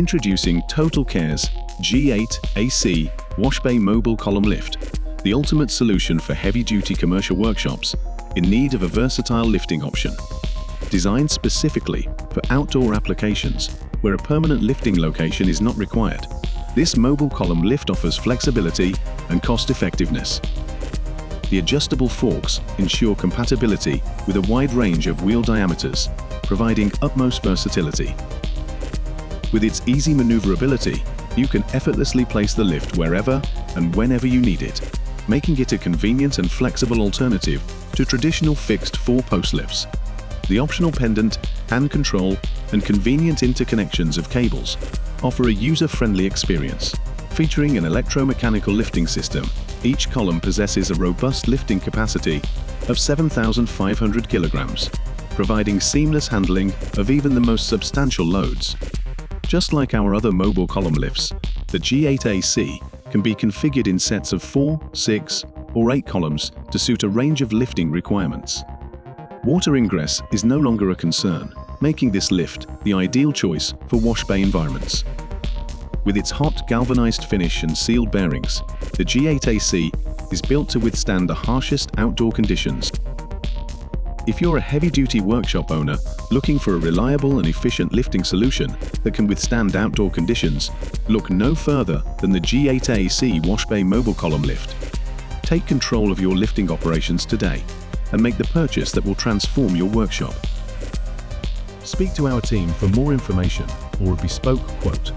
Introducing Totalkare's G8AC Washbay Mobile Column Lift, the ultimate solution for heavy-duty commercial workshops in need of a versatile lifting option. Designed specifically for outdoor applications where a permanent lifting location is not required, this mobile column lift offers flexibility and cost-effectiveness. The adjustable forks ensure compatibility with a wide range of wheel diameters, providing utmost versatility. With its easy maneuverability, you can effortlessly place the lift wherever and whenever you need it, making it a convenient and flexible alternative to traditional fixed four-post lifts. The optional pendant, hand control, and convenient interconnections of cables offer a user-friendly experience. Featuring an electromechanical lifting system, each column possesses a robust lifting capacity of 7,500 kilograms, providing seamless handling of even the most substantial loads. Just like our other mobile column lifts, the G8AC can be configured in sets of 4, 6, or 8 columns to suit a range of lifting requirements. Water ingress is no longer a concern, making this lift the ideal choice for washbay environments. With its hot galvanized finish and sealed bearings, the G8AC is built to withstand the harshest outdoor conditions. If you're a heavy-duty workshop owner looking for a reliable and efficient lifting solution that can withstand outdoor conditions, look no further than the G8AC Washbay Mobile Column Lift. Take control of your lifting operations today and make the purchase that will transform your workshop. Speak to our team for more information or a bespoke quote.